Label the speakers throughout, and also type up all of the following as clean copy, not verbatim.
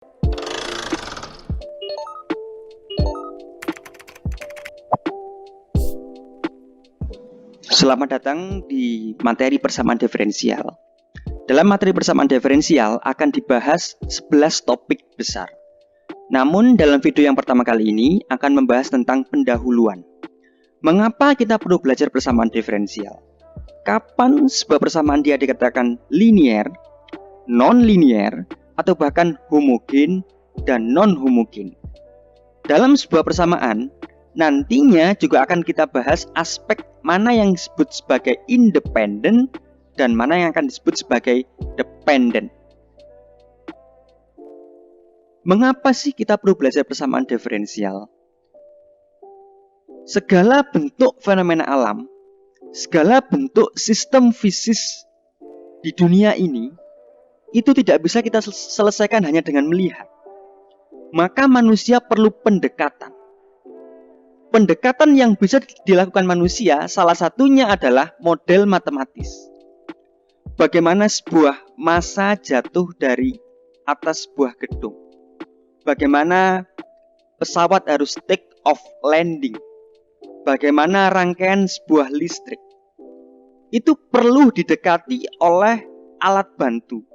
Speaker 1: Selamat datang di materi persamaan diferensial. Dalam materi persamaan diferensial akan dibahas 11 topik besar. Namun dalam video yang pertama kali ini akan membahas tentang pendahuluan. Mengapa kita perlu belajar persamaan diferensial? Kapan sebuah persamaan dia dikatakan linier, non-linier, atau bahkan homogen dan non-homogen? Dalam sebuah persamaan, nantinya juga akan kita bahas aspek mana yang disebut sebagai independen dan mana yang akan disebut sebagai dependen. Mengapa sih kita perlu belajar persamaan diferensial? Segala bentuk fenomena alam, segala bentuk sistem fisis di dunia ini, itu tidak bisa kita selesaikan hanya dengan melihat. Maka manusia perlu pendekatan. Pendekatan yang bisa dilakukan manusia salah satunya adalah model matematis. Bagaimana sebuah massa jatuh dari atas sebuah gedung. Bagaimana pesawat harus take off landing. Bagaimana rangkaian sebuah listrik. Itu perlu didekati oleh alat bantu.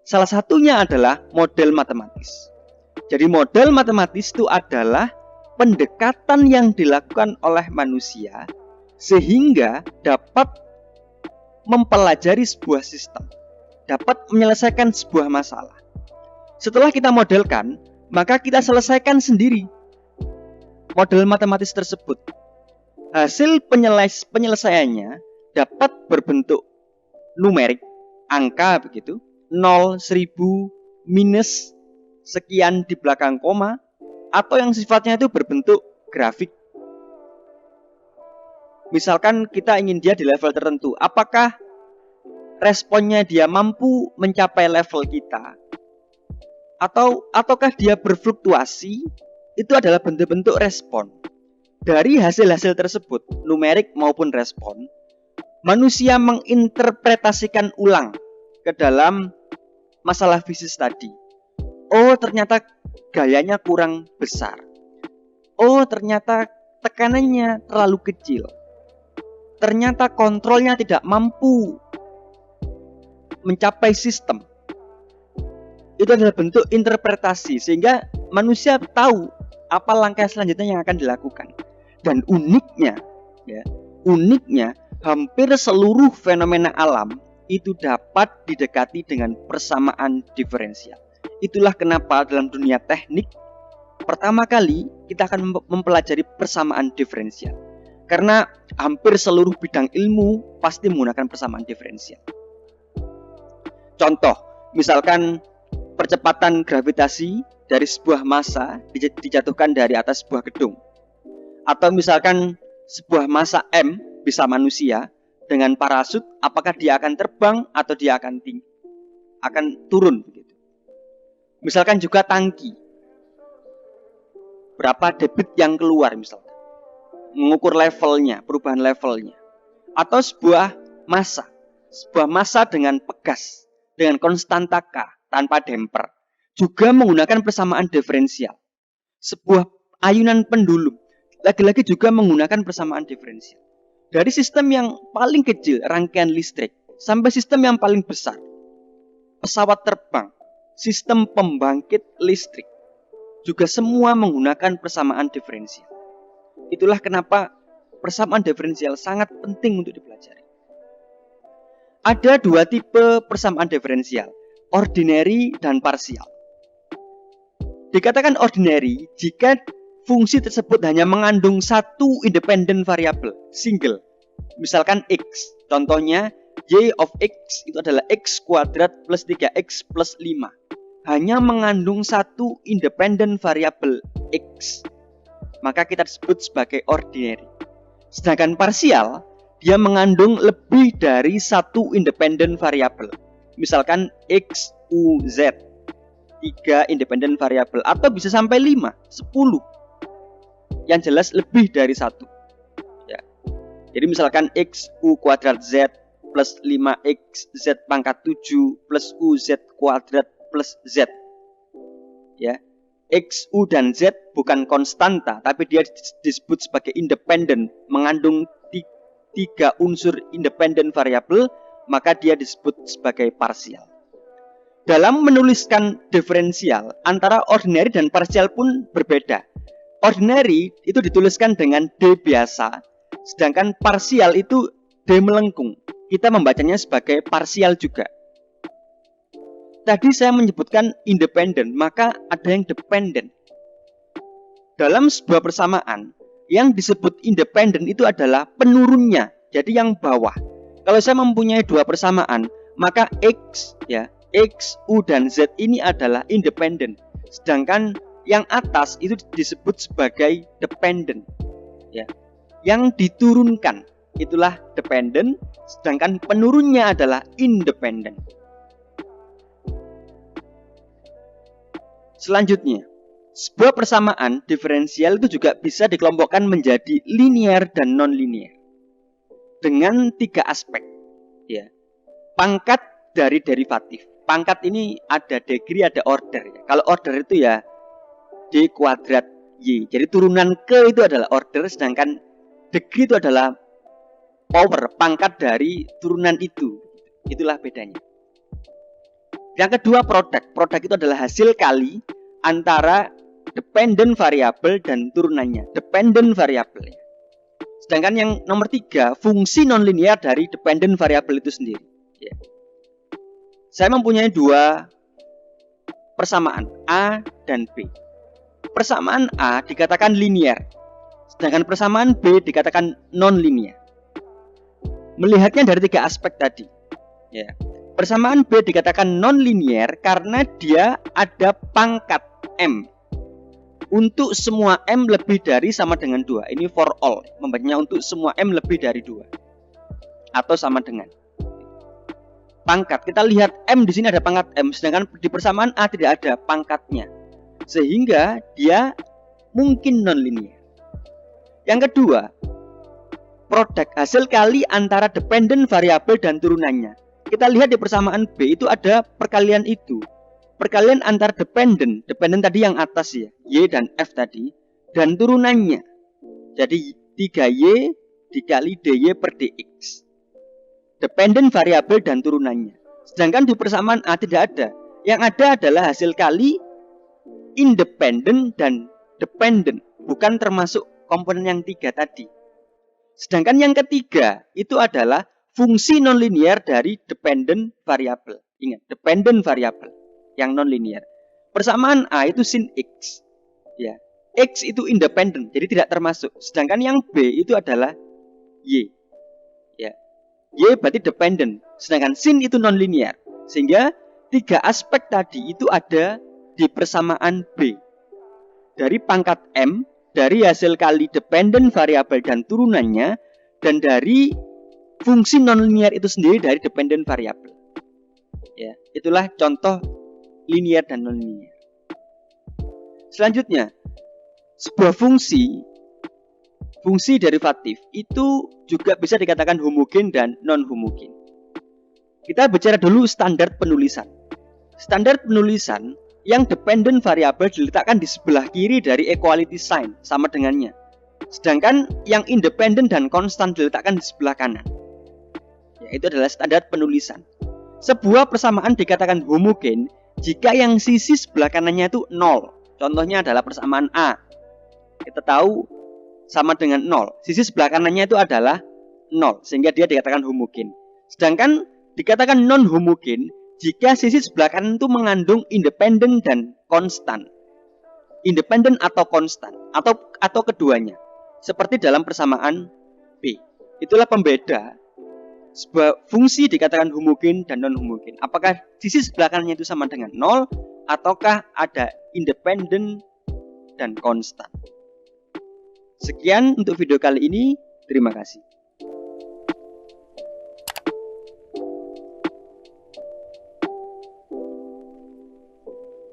Speaker 1: Salah satunya adalah model matematis. Jadi model matematis itu adalah pendekatan yang dilakukan oleh manusia sehingga dapat mempelajari sebuah sistem, dapat menyelesaikan sebuah masalah. Setelah kita modelkan, maka kita selesaikan sendiri model matematis tersebut. Hasil penyelesaiannya dapat berbentuk numerik, angka begitu, 0, 1000, minus, sekian di belakang koma, atau yang sifatnya itu berbentuk grafik. Misalkan kita ingin dia di level tertentu, apakah responnya dia mampu mencapai level kita? Ataukah dia berfluktuasi? Itu adalah bentuk-bentuk respon. Dari hasil-hasil tersebut, numerik maupun respon, manusia menginterpretasikan ulang ke dalam masalah fisis tadi. Oh, ternyata gayanya kurang besar. Oh, ternyata tekanannya terlalu kecil. Ternyata kontrolnya tidak mampu mencapai sistem. Itu adalah bentuk interpretasi sehingga manusia tahu apa langkah selanjutnya yang akan dilakukan. Dan uniknya hampir seluruh fenomena alam itu dapat didekati dengan persamaan diferensial. Itulah kenapa dalam dunia teknik pertama kali kita akan mempelajari persamaan diferensial. Karena hampir seluruh bidang ilmu pasti menggunakan persamaan diferensial. Contoh, misalkan percepatan gravitasi dari sebuah massa dijatuhkan dari atas sebuah gedung. Atau misalkan sebuah massa M, bisa manusia, dengan parasut, apakah dia akan terbang atau dia akan turun begitu. Misalkan juga tangki, berapa debit yang keluar misalkan, mengukur levelnya, perubahan levelnya. Atau sebuah massa dengan pegas, dengan konstanta K, tanpa damper, juga menggunakan persamaan diferensial. Sebuah ayunan pendulum, lagi-lagi juga menggunakan persamaan diferensial. Dari sistem yang paling kecil, rangkaian listrik, sampai sistem yang paling besar, pesawat terbang, sistem pembangkit listrik, juga semua menggunakan persamaan diferensial. Itulah kenapa persamaan diferensial sangat penting untuk dipelajari. Ada dua tipe persamaan diferensial, ordinary dan parsial. Dikatakan ordinary jika fungsi tersebut hanya mengandung satu independen variabel, single. Misalkan x, contohnya y of x itu adalah x kuadrat plus 3x plus 5. Hanya mengandung satu independen variabel x, maka kita sebut sebagai ordinary. Sedangkan parsial, dia mengandung lebih dari satu independen variabel. Misalkan x, u, z, 3 independen variabel, atau bisa sampai 5, 10. Yang jelas lebih dari satu. Ya. Jadi misalkan x, u kuadrat z plus 5x z pangkat 7 plus uz kuadrat plus z. ya. X, U, dan Z bukan konstanta, tapi dia disebut sebagai independen, mengandung tiga unsur independen variabel, maka dia disebut sebagai parsial. Dalam menuliskan diferensial, antara ordinary dan parsial pun berbeda. Ordinary itu dituliskan dengan D biasa, sedangkan parsial itu D melengkung. Kita membacanya sebagai parsial juga. Tadi saya menyebutkan independen, maka ada yang dependen. Dalam sebuah persamaan, yang disebut independen itu adalah penurunnya, jadi yang bawah. Kalau saya mempunyai dua persamaan, maka X, ya, X, U, dan Z ini adalah independen. Sedangkan yang atas itu disebut sebagai dependen, ya. Yang diturunkan itulah dependen, sedangkan penurunnya adalah independen. Selanjutnya, sebuah persamaan diferensial itu juga bisa dikelompokkan menjadi linear dan non-linear dengan tiga aspek, ya. Pangkat dari derivatif. Pangkat ini ada degree, ada order, ya. Kalau order itu ya D kuadrat Y. Jadi turunan ke itu adalah order, sedangkan degree itu adalah power, pangkat dari turunan itu. Itulah bedanya. Yang kedua produk. Produk itu adalah hasil kali antara dependent variabel dan turunannya. Dependent variabel. Sedangkan yang nomor tiga, fungsi nonlinear dari dependent variabel itu sendiri. Ya. Saya mempunyai dua persamaan A dan B. Persamaan A dikatakan linear, sedangkan persamaan B dikatakan non-linear. Melihatnya dari tiga aspek tadi, ya. Persamaan B dikatakan non-linear karena dia ada pangkat M. Untuk semua M lebih dari sama dengan 2. Ini for all, membacanya untuk semua M lebih dari 2 atau sama dengan. Pangkat, kita lihat M di sini ada pangkat M, sedangkan di persamaan A tidak ada pangkatnya, sehingga dia mungkin non-linear. Yang kedua, produk, hasil kali antara dependent variabel dan turunannya. Kita lihat di persamaan B itu ada perkalian itu. Perkalian antar dependent tadi yang atas ya, Y dan F tadi, dan turunannya. Jadi 3Y dikali DY per DX. Dependent variabel dan turunannya. Sedangkan di persamaan A tidak ada. Yang ada adalah hasil kali independent dan dependent, bukan termasuk komponen yang tiga tadi. Sedangkan yang ketiga itu adalah fungsi nonlinear dari dependent variabel. Ingat, dependent variabel yang nonlinear. Persamaan A itu sin X. Ya. X itu independent, jadi tidak termasuk. Sedangkan yang B itu adalah Y. Ya. Y berarti dependent, sedangkan sin itu nonlinear. Sehingga tiga aspek tadi itu ada di persamaan B. Dari pangkat M, dari hasil kali dependent variabel dan turunannya, dan dari fungsi nonlinear itu sendiri dari dependent variabel. Ya, itulah contoh linear dan nonlinear. Selanjutnya, sebuah fungsi derivatif itu juga bisa dikatakan homogen dan non-homogen. Kita bicara dulu standar penulisan. Standar penulisan yang dependent variabel diletakkan di sebelah kiri dari equality sign sama dengannya. Sedangkan yang independent dan konstan diletakkan di sebelah kanan. Itu adalah standar penulisan. Sebuah persamaan dikatakan homogen jika yang sisi sebelah kanannya itu 0. Contohnya adalah persamaan A. Kita tahu sama dengan 0. Sisi sebelah kanannya itu adalah 0, sehingga dia dikatakan homogen. Sedangkan dikatakan non-homogen jika sisi sebelah kanan itu mengandung independen dan konstan. Independen atau konstan, atau keduanya. Seperti dalam persamaan B. Itulah pembeda sebuah fungsi dikatakan homogen dan non-homogen. Apakah sisi sebelah kanannya itu sama dengan 0, ataukah ada independen dan konstan. Sekian untuk video kali ini. Terima kasih.